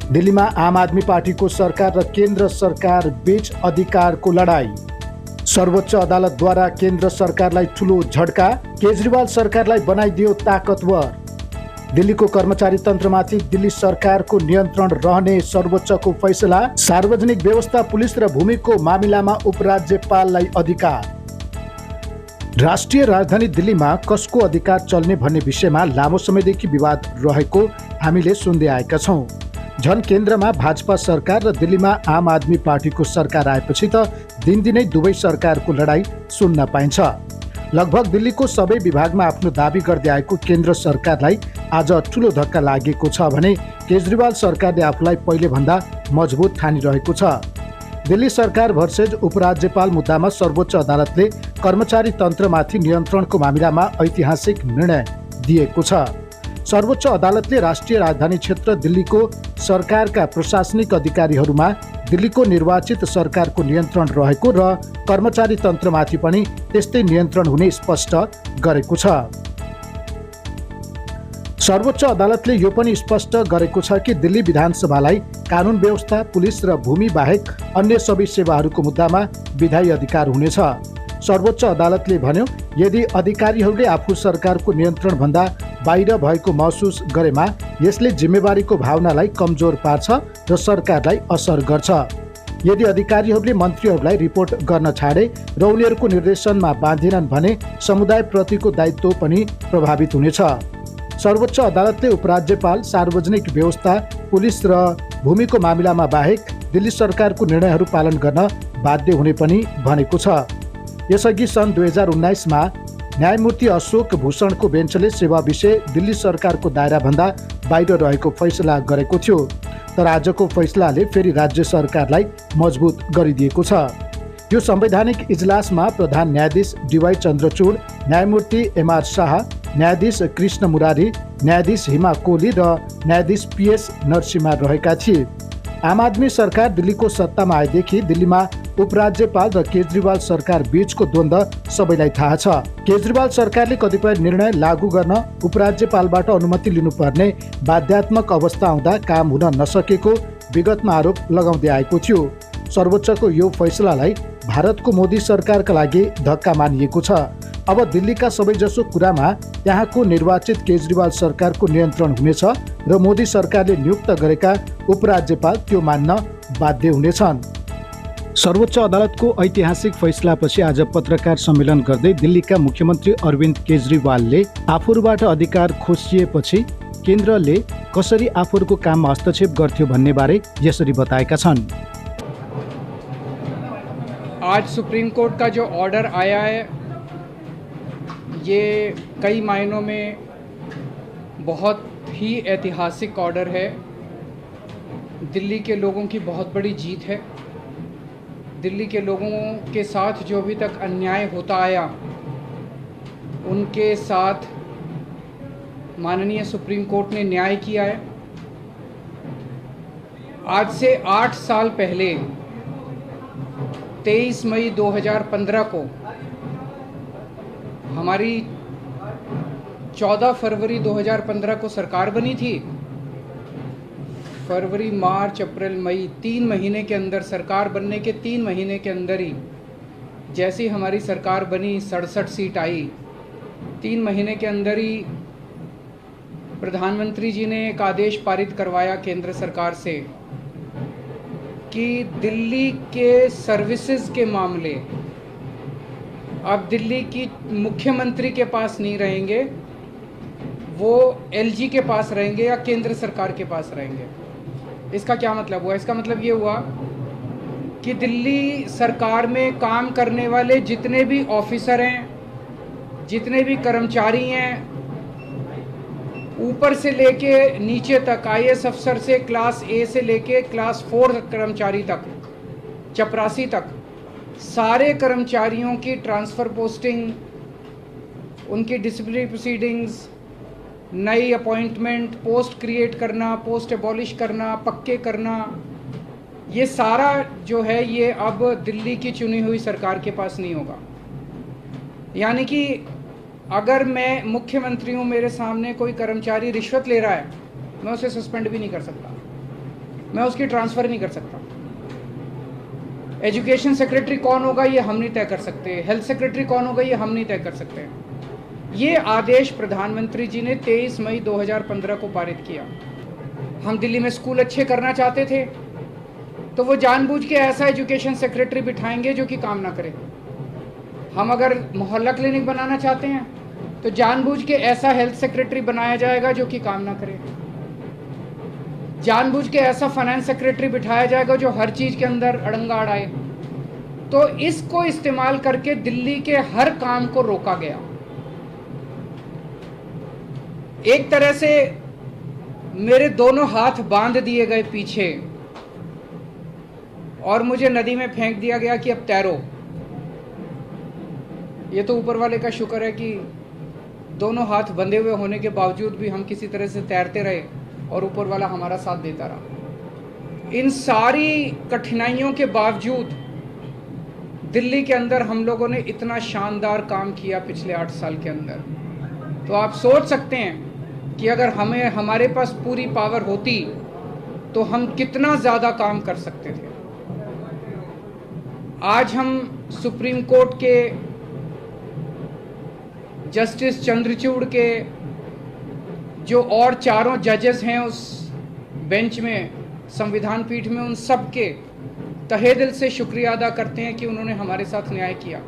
दिल्लीमा आम आदमी पार्टीको सरकार र केन्द्र सरकार बीच अधिकारको लडाई। सर्वोच्च अदालतद्वारा केन्द्र सरकारलाई ठुलो झड्का, केजरीवाल सरकारलाई बनाइदियो ताकतवर। दिल्लीको कर्मचारी तन्त्रमाथि दिल्ली सरकारको नियन्त्रण रहने सर्वोच्चको फैसला। सार्वजनिक व्यवस्था, पुलिस र भूमिको मामिलामा उपराज्यपाललाई अधिकार। राष्ट्रिय राजधानी दिल्लीमा कसको अधिकार चल्ने भन्ने विषयमा लामो समयदेखि विवाद रहेको हामीले सुन्दै आएका छौँ। झन् केन्द्रमा भाजपा सरकार र दिल्लीमा आम आदमी पार्टीको सरकार आएपछि त दिनदिनै दुवै सरकारको लडाई सुन्न पाइन्छ। लगभग दिल्लीको सबै विभागमा आफ्नो दाबी गर्दै आएको केन्द्र सरकारलाई आज ठुलो धक्का लागेको छ भने केजरीवाल सरकारले आफूलाई पहिलेभन्दा मजबुत ठानिरहेको छ। दिल्ली सरकार भर्सेज उपराज्यपाल मुद्दामा सर्वोच्च अदालतले कर्मचारी तन्त्रमाथि नियन्त्रणको मामिलामा ऐतिहासिक निर्णय दिएको छ। सर्वोच्च अदालतले राष्ट्रिय राजधानी क्षेत्र दिल्लीको सरकारका प्रशासनिक अधिकारीहरूमा दिल्लीको निर्वाचित सरकारको नियन्त्रण रहेको र कर्मचारी तन्त्रमाथि पनि त्यस्तै नियन्त्रण हुने स्पष्ट गरेको छ। सर्वोच्च अदालतले यो पनि स्पष्ट गरेको छ कि दिल्ली विधानसभालाई कानुन व्यवस्था, पुलिस र भूमि बाहेक अन्य सबै सेवाहरूको मुद्दामा विधायी अधिकार हुनेछ। सर्वोच्च अदालतले भन्यो, यदि अधिकारीहरूले आफू सरकारको नियन्त्रणभन्दा बाहिर भएको महसुस गरेमा यसले जिम्मेवारीको भावनालाई कमजोर पार्छ र सरकारलाई असर गर्छ। यदि अधिकारीहरूले मन्त्रीहरूलाई रिपोर्ट गर्न छाडे र उनीहरूको निर्देशनमा बाँधिनन् भने समुदायप्रतिको दायित्व पनि प्रभावित हुनेछ। सर्वोच्च अदालतले उपराज्यपाल, सार्वजनिक व्यवस्था, पुलिस र भूमिको मामिलामा बाहेक दिल्ली सरकारको निर्णयहरू पालन गर्न बाध्य हुने पनि भनेको छ। यसअघि सन् 2019मा न्यायमूर्ति अशोक भूषणको बेन्चले सेवा विषय दिल्ली सरकारको दायराभन्दा बाहिर रहेको फैसला गरेको थियो। तर आजको फैसलाले फेरि राज्य सरकारलाई मजबुत गरिदिएको छ। यो संवैधानिक इजलासमा प्रधान न्यायाधीश DY चन्द्रचूड, न्यायमूर्ति MR शाह, न्यायाधीश कृष्ण मुरारी, न्यायाधीश हिमा कोहली र न्यायाधीश PS नरसिम्हा रहेका थिए। आम आदमी सरकार दिल्लीको सत्तामा आएदेखि दिल्लीमा उपराज्यपाल र केजरीवाल सरकार बीचको द्वन्द्व सबैलाई थाहा छ। केजरीवाल सरकारले कतिपय निर्णय लागू गर्न उपराज्यपालबाट अनुमति लिनुपर्ने बाध्यात्मक अवस्था आउँदा काम हुन नसकेको विगतमा आरोप लगाउँदै आएको थियो। सर्वोच्चको यो फैसलालाई भारतको मोदी सरकारका लागि धक्का मानिएको छ। अब दिल्लीका सबैजसो कुरामा त्यहाँको निर्वाचित केजरीवाल सरकारको नियन्त्रण हुनेछ र मोदी सरकारले नियुक्त गरेका उपराज्यपाल त्यो मान्न बाध्य हुनेछन्। सर्वोच्च अदालतको ऐतिहासिक फैसलापछि आज पत्रकार सम्मेलन गर्दै दिल्लीका मुख्यमन्त्री अरविन्द केजरीवालले आफूबाट अधिकार खोसिएपछि केन्द्रले कसरी आफूहरूको काममा हस्तक्षेप गर्थ्यो भन्ने बारे यसरी बताएका छन्। आज सुप्रीम कोर्ट का जो ऑर्डर आया है ये कई मायनों में बहुत ही ऐतिहासिक ऑर्डर है। दिल्ली के लोगों की बहुत बड़ी जीत है। दिल्ली के लोगों के साथ जो अभी तक अन्याय होता आया उनके साथ माननीय सुप्रीम कोर्ट ने न्याय किया है। आज से 8 साल पहले 23 मई 2015 को हमारी 14 फरवरी 2015 को सरकार बनी थी। फरवरी, मार्च, अप्रैल, मई 3 महीने के अंदर, सरकार बनने के 3 महीने के अंदर ही जैसी हमारी सरकार बनी 67 सीट आई। 3 महीने के अंदर ही प्रधानमंत्री जी ने एक आदेश पारित करवाया केंद्र सरकार से कि दिल्ली के सर्विसेज के मामले अब दिल्ली की मुख्यमंत्री के पास नहीं रहेंगे, वो LG के पास रहेंगे या केंद्र सरकार के पास रहेंगे। इसका क्या मतलब हुआ? इसका मतलब ये हुआ कि दिल्ली सरकार में काम करने वाले जितने भी ऑफिसर हैं, जितने भी कर्मचारी हैं, ऊपर से लेके नीचे तक, IAS अफसर से क्लास A से लेके क्लास 4 कर्मचारी तक, चपरासी तक, सारे कर्मचारियों की ट्रांसफ़र पोस्टिंग, उनकी डिसिप्लिनरी प्रोसीडिंग्स, नई अपॉइंटमेंट, पोस्ट क्रिएट करना, पोस्ट एबॉलिश करना, पक्के करना, ये सारा जो है ये अब दिल्ली की चुनी हुई सरकार के पास नहीं होगा। यानी कि अगर मैं मुख्यमंत्री हूँ, मेरे सामने कोई कर्मचारी रिश्वत ले रहा है, मैं उसे सस्पेंड भी नहीं कर सकता। मैं उसकी ट्रांसफ़र नहीं कर सकता। एजुकेशन सेक्रेटरी कौन होगा ये हम नहीं तय कर सकते, हेल्थ सेक्रेटरी कौन होगा ये हम नहीं तय कर सकते। ये आदेश प्रधानमंत्री जी ने 23 मई 2015 को पारित किया। हम दिल्ली में स्कूल अच्छे करना चाहते थे तो वो जानबूझ के ऐसा एजुकेशन सेक्रेटरी बिठाएंगे जो कि काम ना करे। हम अगर मोहल्ला क्लिनिक बनाना चाहते हैं तो जानबूझ के ऐसा हेल्थ सेक्रेटरी बनाया जाएगा जो कि काम ना करे। जानबूझ के ऐसा फाइनेंस सेक्रेटरी बिठाया जाएगा जो हर चीज़ के अंदर अड़ंगा अड़ाए। तो इसको इस्तेमाल करके दिल्ली के हर काम को रोका गया। एक तरह से मेरे दोनों हाथ बांध दिए गए पीछे और मुझे नदी में फेंक दिया गया कि अब तैरो। ये तो ऊपर वाले का शुक्र है कि दोनों हाथ बंधे हुए होने के बावजूद भी हम किसी तरह से तैरते रहे और ऊपर वाला हमारा साथ देता रहा। इन सारी कठिनाइयों के बावजूद दिल्ली के अंदर हम लोगों ने इतना शानदार काम किया पिछले 8 साल के अंदर। तो आप सोच सकते हैं कि अगर हमारे पास पूरी पावर होती तो हम कितना ज़्यादा काम कर सकते थे। आज हम सुप्रीम कोर्ट के जस्टिस चंद्रचूड़ के जो और चारों जजेस हैं उस बेंच में, संविधान पीठ में, उन सब के तहे दिल से शुक्रिया अदा करते हैं कि उन्होंने हमारे साथ न्याय किया।